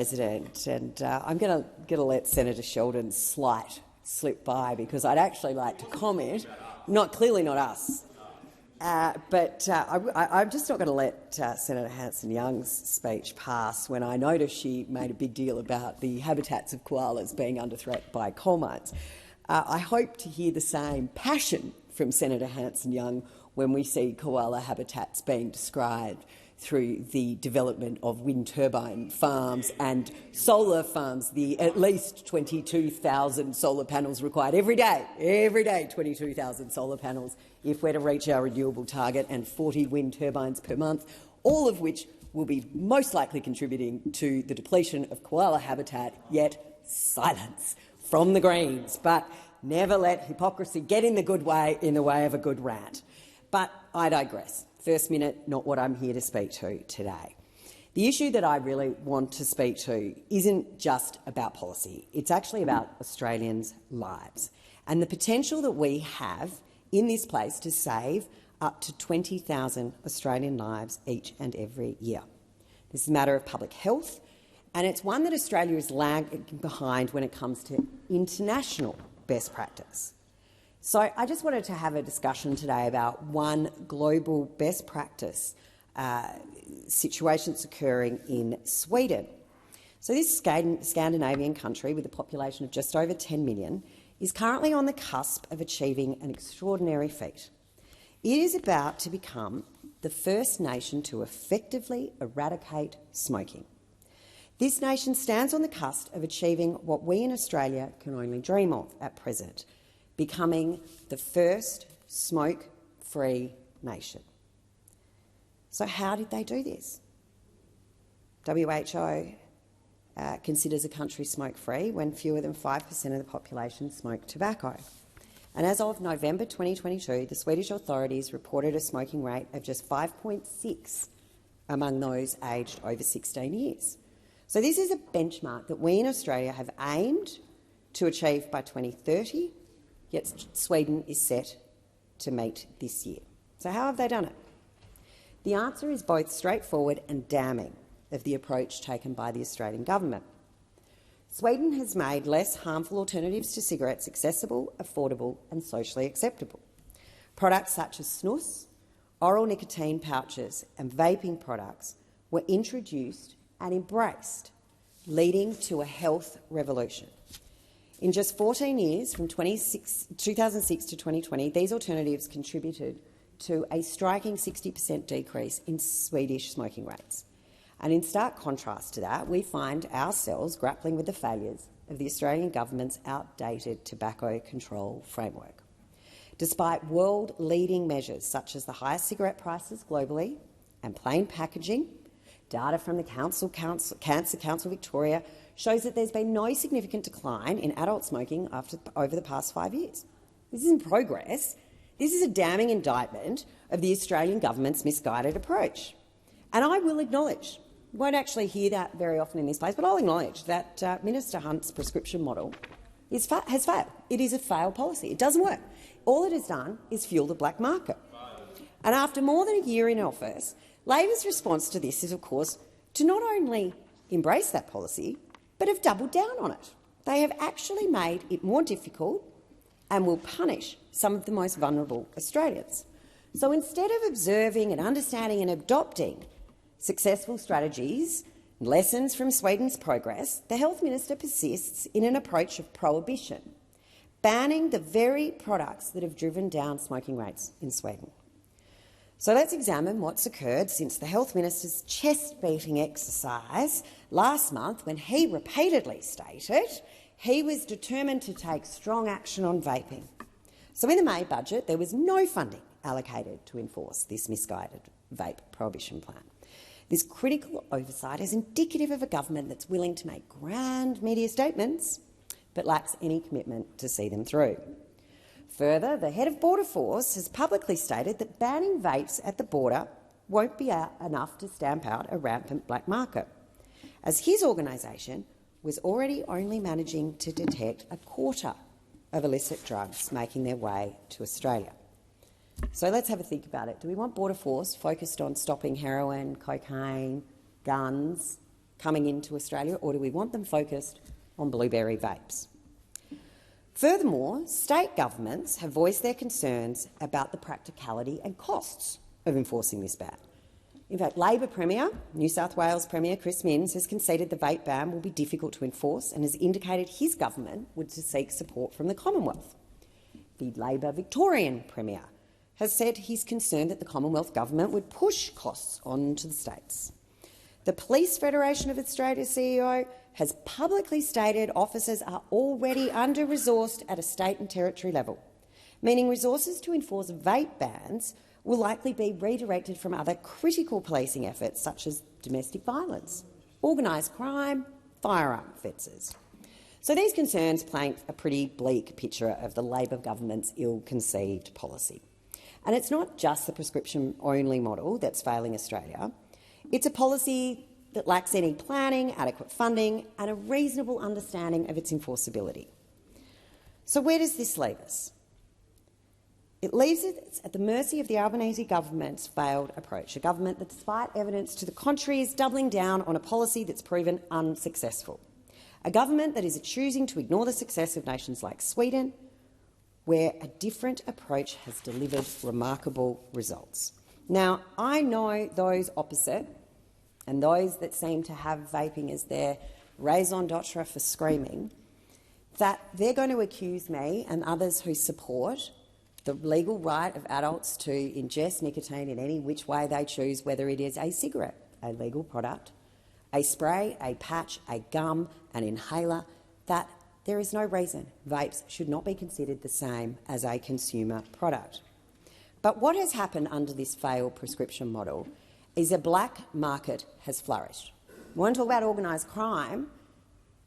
President, and I'm going to let Senator Sheldon's slight slip by because I'd actually like to comment. Clearly not us, but I'm just not going to let Senator Hanson-Young's speech pass when I noticed she made a big deal about the habitats of koalas being under threat by coal mines. I hope to hear the same passion from Senator Hanson-Young when we see koala habitats being described through the development of wind turbine farms and solar farms, the at least 22,000 solar panels required every day 22,000 solar panels if we're to reach our renewable target, and 40 wind turbines per month, all of which will be most likely contributing to the depletion of koala habitat, yet silence from the Greens. But never let hypocrisy get in the way of a good rant. But I digress. First minute, not what I'm here to speak to today. The issue that I really want to speak to isn't just about policy. It's actually about Australians' lives and the potential that we have in this place to save up to 20,000 Australian lives each and every year. This is a matter of public health, and it's one that Australia is lagging behind when it comes to international best practice. So I just wanted to have a discussion today about one global best practice situation that's occurring in Sweden. So this Scandinavian country, with a population of just over 10 million, is currently on the cusp of achieving an extraordinary feat. It is about to become the first nation to effectively eradicate smoking. This nation stands on the cusp of achieving what we in Australia can only dream of at present, becoming the first smoke-free nation. So how did they do this? WHO considers a country smoke-free when fewer than 5% of the population smoke tobacco. And as of November 2022, the Swedish authorities reported a smoking rate of just 5.6 among those aged over 16 years. So this is a benchmark that we in Australia have aimed to achieve by 2030, yet Sweden is set to meet this year. So how have they done it? The answer is both straightforward and damning of the approach taken by the Australian government. Sweden has made less harmful alternatives to cigarettes accessible, affordable and socially acceptable. Products such as snus, oral nicotine pouches and vaping products were introduced and embraced, leading to a health revolution. In just 14 years, from 2006 to 2020, these alternatives contributed to a striking 60% decrease in Swedish smoking rates. And in stark contrast to that, we find ourselves grappling with the failures of the Australian government's outdated tobacco control framework. Despite world-leading measures such as the highest cigarette prices globally and plain packaging, data from the Cancer Council Victoria shows that there's been no significant decline in adult smoking over the past 5 years. This isn't progress. This is a damning indictment of the Australian government's misguided approach. And I will acknowledge, you won't actually hear that very often in this place, but I'll acknowledge that Minister Hunt's prescription model has failed. It is a failed policy. It doesn't work. All it has done is fuel the black market. And after more than a year in office, Labor's response to this is, of course, to not only embrace that policy, but have doubled down on it. They have actually made it more difficult and will punish some of the most vulnerable Australians. So instead of observing and understanding and adopting successful strategies and lessons from Sweden's progress, the Health Minister persists in an approach of prohibition, banning the very products that have driven down smoking rates in Sweden. So let's examine what's occurred since the Health Minister's chest-beating exercise last month, when he repeatedly stated he was determined to take strong action on vaping. So in the May budget, there was no funding allocated to enforce this misguided vape prohibition plan. This critical oversight is indicative of a government that's willing to make grand media statements but lacks any commitment to see them through. Further, the head of Border Force has publicly stated that banning vapes at the border won't be enough to stamp out a rampant black market, as his organisation was already only managing to detect a quarter of illicit drugs making their way to Australia. So let's have a think about it. Do we want Border Force focused on stopping heroin, cocaine, guns, coming into Australia, or do we want them focused on blueberry vapes? Furthermore, state governments have voiced their concerns about the practicality and costs of enforcing this ban. In fact, Labor Premier, New South Wales Premier Chris Minns, has conceded the vape ban will be difficult to enforce and has indicated his government would seek support from the Commonwealth. The Labor Victorian Premier has said he's concerned that the Commonwealth Government would push costs onto the states. The Police Federation of Australia CEO has publicly stated officers are already under-resourced at a state and territory level, meaning resources to enforce vape bans will likely be redirected from other critical policing efforts such as domestic violence, organised crime, firearm offences. So these concerns paint a pretty bleak picture of the Labor government's ill-conceived policy. And it's not just the prescription-only model that's failing Australia. It's a policy that lacks any planning, adequate funding and a reasonable understanding of its enforceability. So where does this leave us? It leaves us at the mercy of the Albanese government's failed approach, a government that, despite evidence to the contrary, is doubling down on a policy that's proven unsuccessful, a government that is choosing to ignore the success of nations like Sweden, where a different approach has delivered remarkable results. Now, I know those opposite and those that seem to have vaping as their raison d'etre for screaming, that they're going to accuse me and others who support the legal right of adults to ingest nicotine in any which way they choose, whether it is a cigarette, a legal product, a spray, a patch, a gum, an inhaler, that there is no reason vapes should not be considered the same as a consumer product. But what has happened under this failed prescription model is a black market has flourished. We want to talk about organised crime.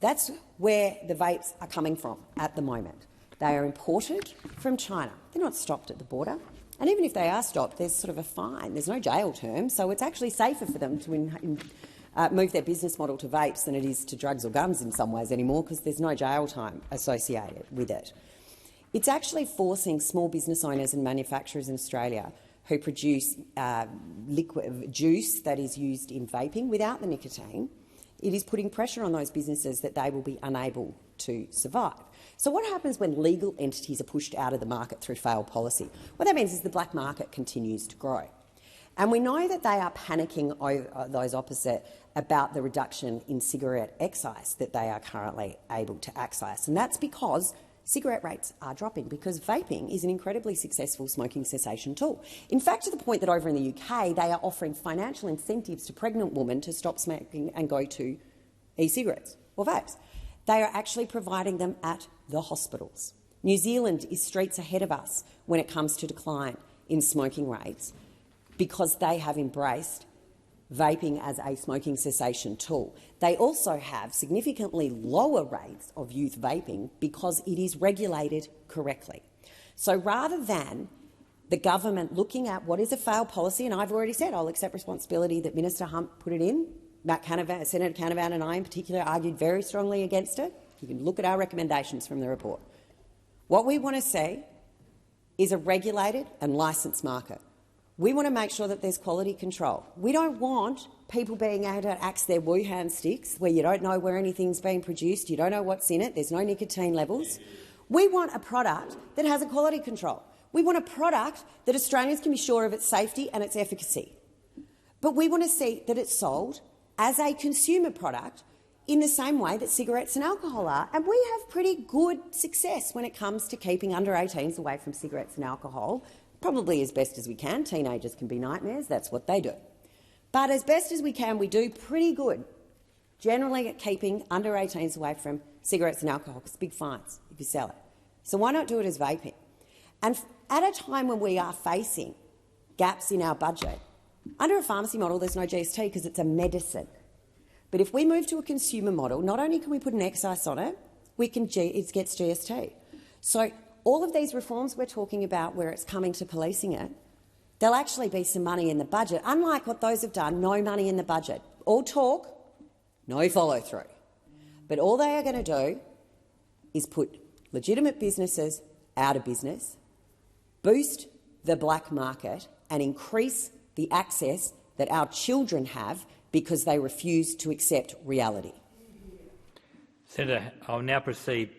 That's where the vapes are coming from at the moment. They are imported from China. They're not stopped at the border. And even if they are stopped, there's sort of a fine. There's no jail term, so it's actually safer for them to move their business model to vapes than it is to drugs or guns in some ways anymore, because there's no jail time associated with it. It's actually forcing small business owners and manufacturers in Australia who produce liquid juice that is used in vaping without the nicotine. It is putting pressure on those businesses that they will be unable to survive. So what happens when legal entities are pushed out of the market through failed policy? What that means is the black market continues to grow. And we know that they are panicking over those opposite about the reduction in cigarette excise that they are currently able to access. And that's because cigarette rates are dropping, because vaping is an incredibly successful smoking cessation tool. In fact, to the point that over in the UK, they are offering financial incentives to pregnant women to stop smoking and go to e-cigarettes or vapes. They are actually providing them at the hospitals. New Zealand is streets ahead of us when it comes to decline in smoking rates because they have embraced vaping as a smoking cessation tool. They also have significantly lower rates of youth vaping because it is regulated correctly. So rather than the government looking at what is a failed policy, and I've already said I'll accept responsibility that Minister Hunt put it in, Senator Canavan and I in particular argued very strongly against it. You can look at our recommendations from the report. What we want to see is a regulated and licensed market. We want to make sure that there's quality control. We don't want people being able to axe their Wuhan sticks where you don't know where anything's being produced, you don't know what's in it, there's no nicotine levels. We want a product that has a quality control. We want a product that Australians can be sure of its safety and its efficacy. But we want to see that it's sold as a consumer product in the same way that cigarettes and alcohol are. And we have pretty good success when it comes to keeping under 18s away from cigarettes and alcohol, probably as best as we can. Teenagers can be nightmares, that's what they do. But as best as we can, we do pretty good generally at keeping under 18s away from cigarettes and alcohol, because big fines if you sell it. So why not do it as vaping? And at a time when we are facing gaps in our budget, under a pharmacy model there's no GST because it's a medicine. But if we move to a consumer model, not only can we put an excise on it, it gets GST. So all of these reforms we're talking about where it's coming to policing it, there'll actually be some money in the budget, unlike what those have done, no money in the budget. All talk, no follow-through. But all they are going to do is put legitimate businesses out of business, boost the black market and increase the access that our children have because they refuse to accept reality. Senator, I will now proceed